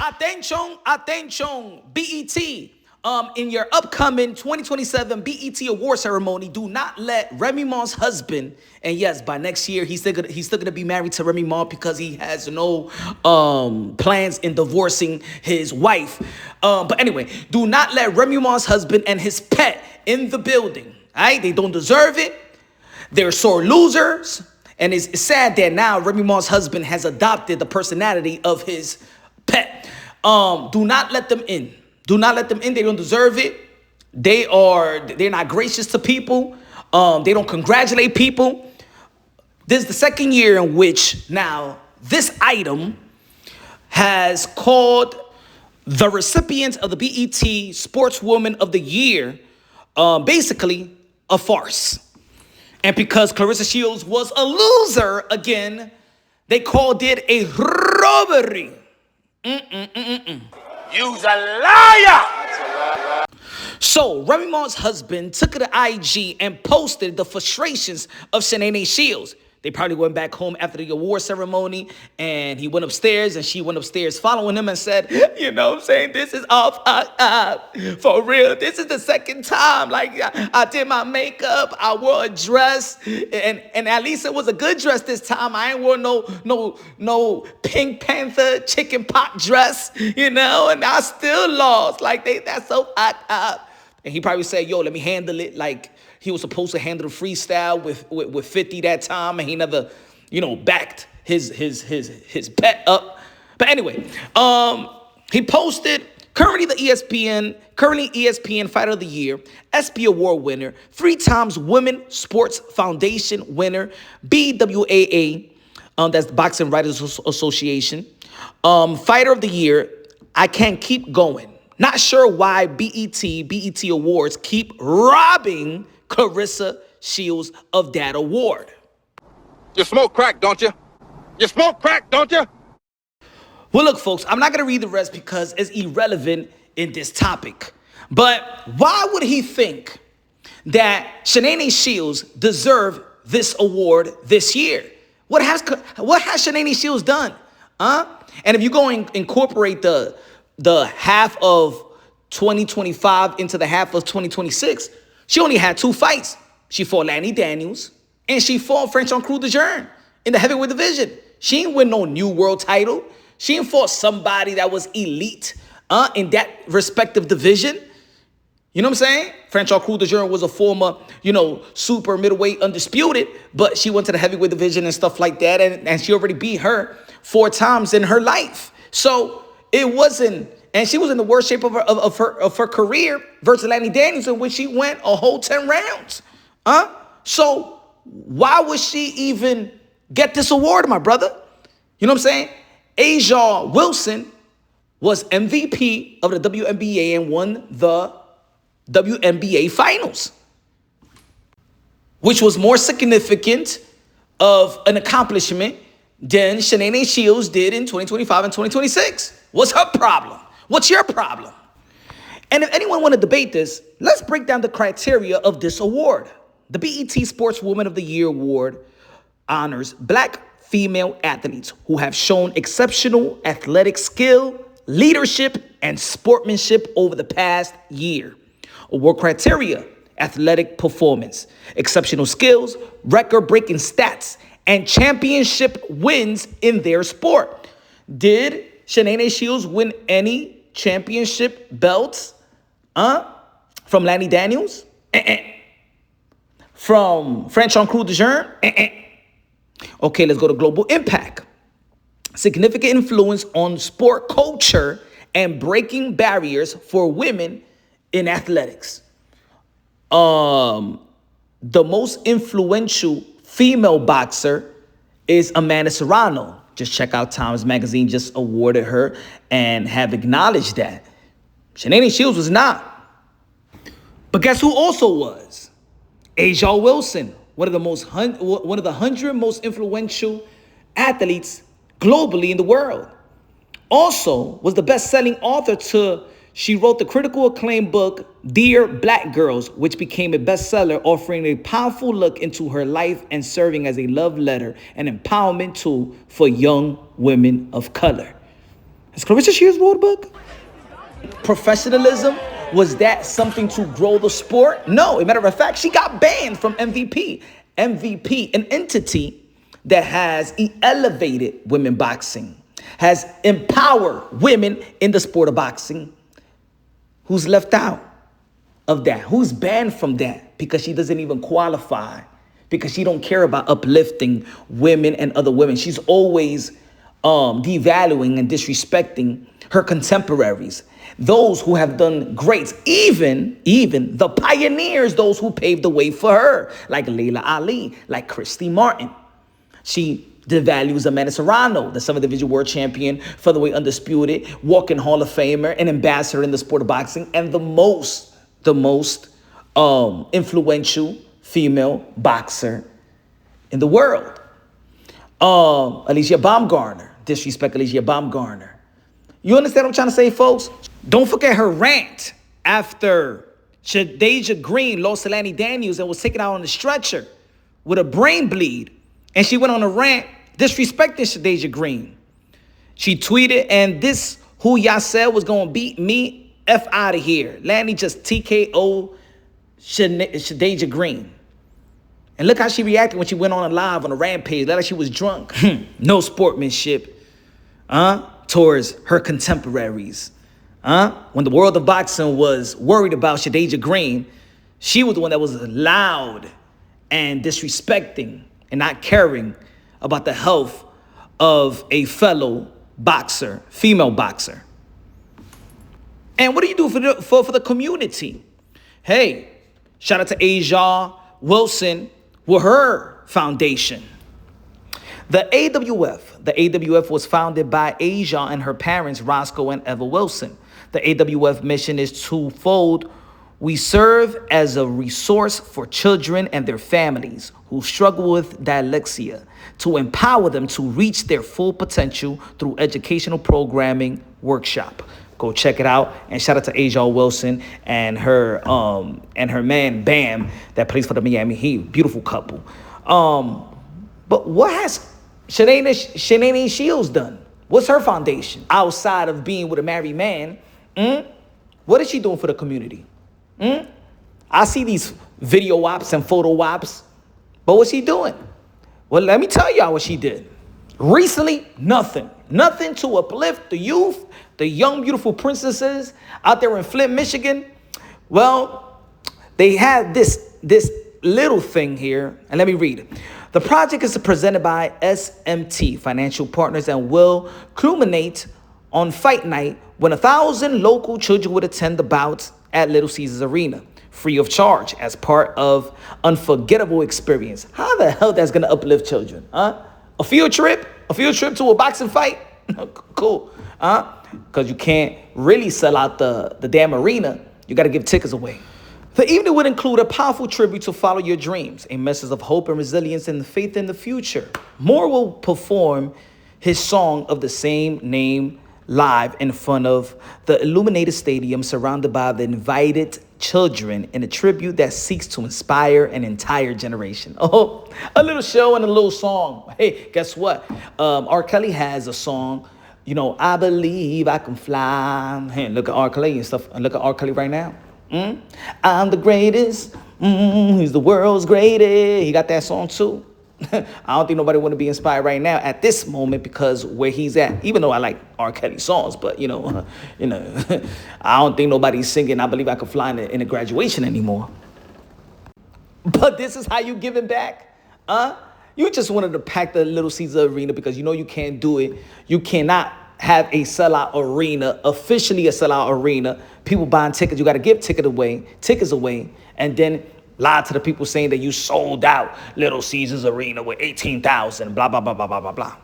Attention, BET. In your upcoming 2027 BET award ceremony, do not let Remy Ma's husband, and yes, by next year he's still gonna be married to Remy Ma because he has no plans in divorcing his wife. But anyway, do not let Remy Ma's husband and his pet in the building. All right, they don't deserve it. They're sore losers, and it's sad that now Remy Ma's husband has adopted the personality of his pet. Do not let them in. Do not let them in. They don't deserve it. They're not gracious to people. They don't congratulate people. This is the second year in which now this item has called the recipient of the BET Sportswoman of the Year basically a farce. And because Claressa Shields was a loser again, they called it a robbery. You's a liar! So, Remy Ma's husband took to the IG and posted the frustrations of Shanae Shields. They probably went back home after the award ceremony, and he went upstairs, and she went upstairs following him and said, you know what I'm saying, this is off, for real. This is the second time, like, I did my makeup, I wore a dress, and at least it was a good dress this time. I ain't wore no Pink Panther chicken pot dress, you know, and I still lost. Like, that's so And he probably said, yo, let me handle it, like, he was supposed to handle the freestyle with 50 that time, and he never, backed his pet up. But anyway, he posted currently ESPN Fighter of the Year, SP Award winner, 3 times Women Sports Foundation winner, BWAA, that's the Boxing Writers Association, Fighter of the Year. I can't keep going. Not sure why BET Awards keep robbing Claressa Shields of that award. You smoke crack, don't you? You smoke crack, don't you? Well, look, folks, I'm not going to read the rest because it's irrelevant in this topic. But why would he think that Shanae Shields deserved this award this year? What has Shanae Shields done? And if you go and incorporate the half of 2025 into the half of 2026, she only had 2 fights. She fought Lanny Daniels, and she fought French on Crew de Jeune in the heavyweight division. She didn't win no new world title. She didn't fought somebody that was elite in that respective division. You know what I'm saying? French on Crew de Jeune was a former, super middleweight undisputed, but she went to the heavyweight division and stuff like that, and she already beat her 4 times in her life. So it wasn't. And she was in the worst shape of her career versus Lanny Daniels, in which she went a whole 10 rounds. So why would she even get this award, my brother? You know what I'm saying? Angel Wilson was MVP of the WNBA and won the WNBA finals, which was more significant of an accomplishment than Shanae Shields did in 2025 and 2026. What's her problem? What's your problem? And if anyone want to debate this, let's break down the criteria of this award. The BET Sportswoman of the Year award honors Black female athletes who have shown exceptional athletic skill, leadership, and sportsmanship over the past year. Award criteria: athletic performance, exceptional skills, record-breaking stats, and championship wins in their sport. Did Shanae Shields win any championship belts? From Lanny Daniels? From French on Crew de Jeune? Okay, let's go to global impact. Significant influence on sport culture and breaking barriers for women in athletics. The most influential female boxer is Amanda Serrano. Just check out Times Magazine just awarded her and have acknowledged that. Shanae Shields was not. But guess who also was? Angel Wilson, one of the 100 most influential athletes globally in the world. Also was the best-selling author she wrote the critical acclaimed book, Dear Black Girls, which became a bestseller, offering a powerful look into her life and serving as a love letter and empowerment tool for young women of color. Is Claressa Shields wrote a book? Professionalism, was that something to grow the sport? No. As a matter of fact, she got banned from MVP. MVP, an entity that has elevated women boxing, has empowered women in the sport of boxing. Who's left out of that? Who's banned from that? Because she doesn't even qualify. Because she don't care about uplifting women and other women. She's always devaluing and disrespecting her contemporaries, those who have done great, even the pioneers, those who paved the way for her, like Layla Ali, like Christy Martin. She devalues Amanda Serrano, the 7th Division World Champion, featherweight undisputed, walking Hall of Famer, an ambassador in the sport of boxing, and the most influential female boxer in the world. Alicia Baumgartner, disrespect Alicia Baumgartner. You understand what I'm trying to say, folks? Don't forget her rant after Shadeja Green lost to Lanny Daniels and was taken out on the stretcher with a brain bleed. And she went on a rant disrespecting Shadeja Green. She tweeted, and this who y'all said was going to beat me, F out of here. Lanny just TKO Shadeja Green. And look how she reacted when she went on a live on a rampage, like she was drunk. No sportsmanship towards her contemporaries. When the world of boxing was worried about Shadeja Green, she was the one that was loud and disrespecting and not caring about the health of a fellow boxer, female boxer. And what do you do for the community? Hey, shout out to Angel Wilson with her foundation. The AWF was founded by Asia and her parents, Roscoe and Eva Wilson. The AWF mission is twofold. We serve as a resource for children and their families who struggle with dyslexia to empower them to reach their full potential through educational programming workshop. Go check it out. And shout out to Angel Wilson and her man Bam that plays for the Miami Heat. Beautiful couple. But what has Shanae Shields done? What's her foundation outside of being with a married man? What is she doing for the community? I see these video ops and photo ops, but what's she doing? Well, let me tell y'all what she did. Recently, nothing. Nothing to uplift the youth, the young, beautiful princesses out there in Flint, Michigan. Well, they had this little thing here, and let me read it. The project is presented by SMT Financial Partners and will culminate on fight night when 1,000 local children would attend the bouts at Little Caesars Arena, free of charge, as part of unforgettable experience. How the hell that's gonna uplift children? A field trip to a boxing fight? Cool. Because you can't really sell out the damn arena. You got to give tickets away. The evening would include a powerful tribute to Follow Your Dreams, a message of hope and resilience and faith in the future. Moore will perform his song of the same name live in front of the illuminated stadium surrounded by the invited children in a tribute that seeks to inspire an entire generation. Oh, a little show and a little song. Hey, guess what? R. Kelly has a song, I believe I can fly. Hey, look at R. Kelly and stuff. Look at R. Kelly right now. I'm the greatest. He's the world's greatest. He got that song too. I don't think nobody want to be inspired right now at this moment because where he's at, even though I like R. Kelly songs, but I don't think nobody's singing I Believe I Could Fly in a graduation anymore. But this is how you give it back. You just wanted to pack the Little Caesar Arena because you can't do it. You cannot have a sellout arena, officially a sellout arena. People buying tickets, you got to give tickets away, and then lie to the people saying that you sold out Little Caesars Arena with 18,000, blah, blah, blah, blah, blah, blah, blah.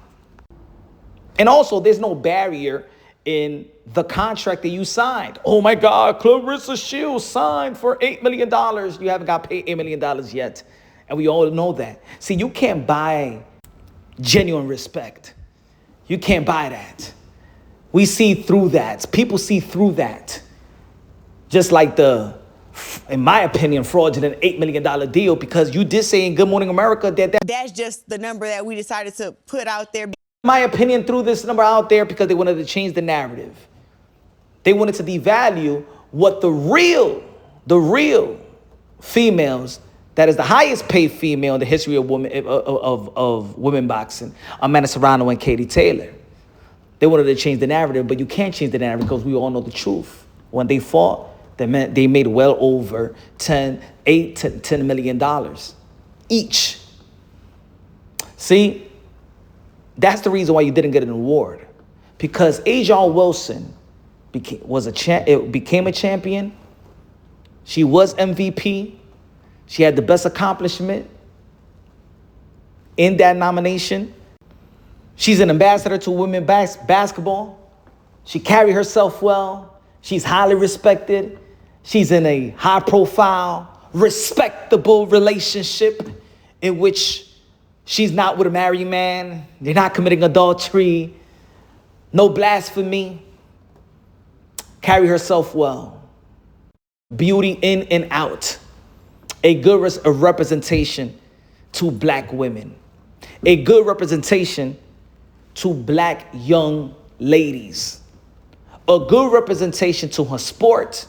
And also, there's no barrier in the contract that you signed. Oh my God, Claressa Shields signed for $8 million. You haven't got paid $8 million yet. And we all know that. See, you can't buy genuine respect. You can't buy that. We see through that. People see through that. Just like in my opinion, fraudulent $8 million deal, because you did say in Good Morning America that that's just the number that we decided to put out there. my opinion, threw this number out there because they wanted to change the narrative. They wanted to devalue what the real females, that is the highest paid female in the history of women boxing, Amanda Serrano and Katie Taylor. They wanted to change the narrative, but you can't change the narrative because we all know the truth. When they fought, they made well over $8 to $10 million each. See, that's the reason why you didn't get an award, because Angel Wilson became a champion. She was MVP. She had the best accomplishment in that nomination. She's an ambassador to women basketball. She carried herself well. She's highly respected. She's in a high-profile, respectable relationship in which she's not with a married man. They're not committing adultery. No blasphemy. Carry herself well. Beauty in and out. A good representation to black women. A good representation to black young ladies. A good representation to her sport.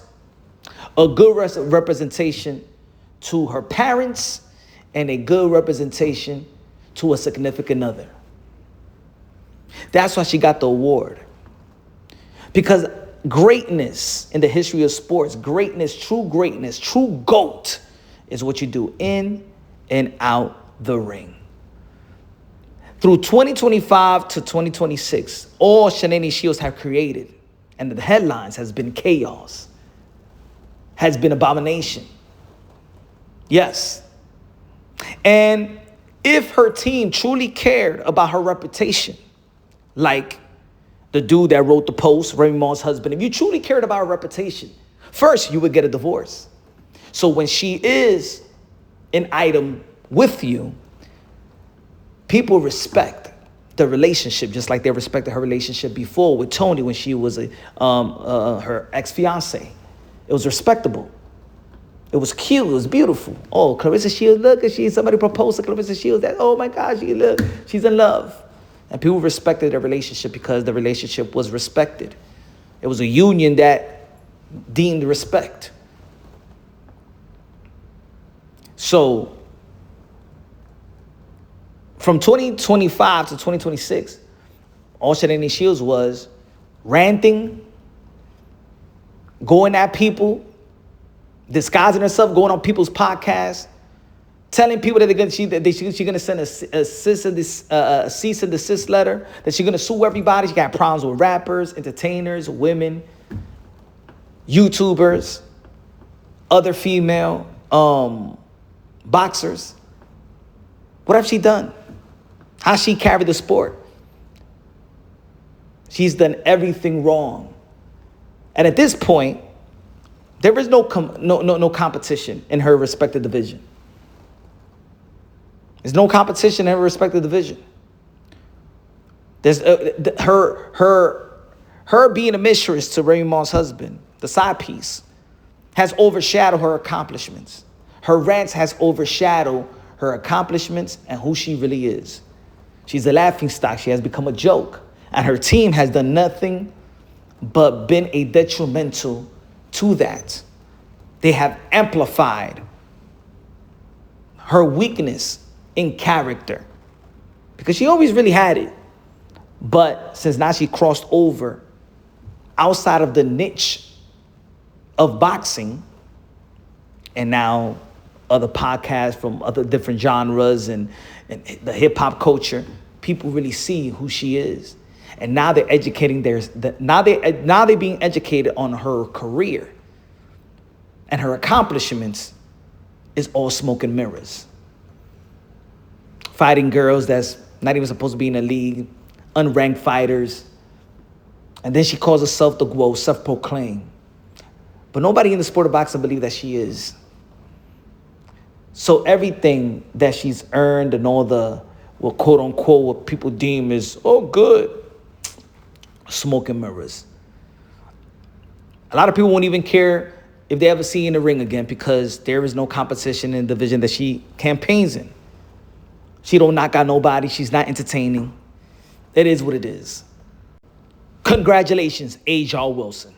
A good representation to her parents. And a good representation to a significant other. That's why she got the award. Because greatness in the history of sports, greatness, true GOAT, is what you do in and out the ring. Through 2025 to 2026, all Shanae Shields have created, and the headlines has been chaos, has been abomination. Yes. And if her team truly cared about her reputation, like the dude that wrote the post, Remy Ma's husband, if you truly cared about her reputation, first you would get a divorce. So when she is an item with you, people respect the relationship just like they respected her relationship before with Tony when she was her ex-fiance. It was respectable. It was cute. It was beautiful. Oh, Claressa Shields, look, somebody proposed to Claressa Shields. Oh my gosh, she's in love. And people respected their relationship because the relationship was respected. It was a union that deemed respect. So from 2025 to 2026, all Shanae Shields was ranting, going at people, disguising herself, going on people's podcasts, telling people that she's going to send a cease and desist letter, that she's going to sue everybody. She got problems with rappers, entertainers, women, YouTubers, other female boxers. What have she done? How she carried the sport? She's done everything wrong. And at this point, there is no competition in her respective division. There's no competition in her respective division. There's her being a mistress to Remy Ma's husband, the side piece, has overshadowed her accomplishments. Her rants has overshadowed her accomplishments and who she really is. She's a laughingstock. She has become a joke. And her team has done nothing but been a detrimental to that. They have amplified her weakness in character, because she always really had it. But since now she crossed over outside of the niche of boxing, and now other podcasts from other different genres and the hip hop culture, people really see who she is. And now they're educating now they're being educated on her career. And her accomplishments is all smoke and mirrors. Fighting girls that's not even supposed to be in the league, unranked fighters. And then she calls herself the GOAT, self-proclaimed. But nobody in the sport of boxing believes that she is. So everything that she's earned and all the, well, quote unquote, what people deem is, oh, good, smoke and mirrors. A lot of people won't even care if they ever see her in the ring again, because there is no competition in the division that she campaigns in. She don't knock out nobody. She's not entertaining. It is what it is. Congratulations, Angel Wilson.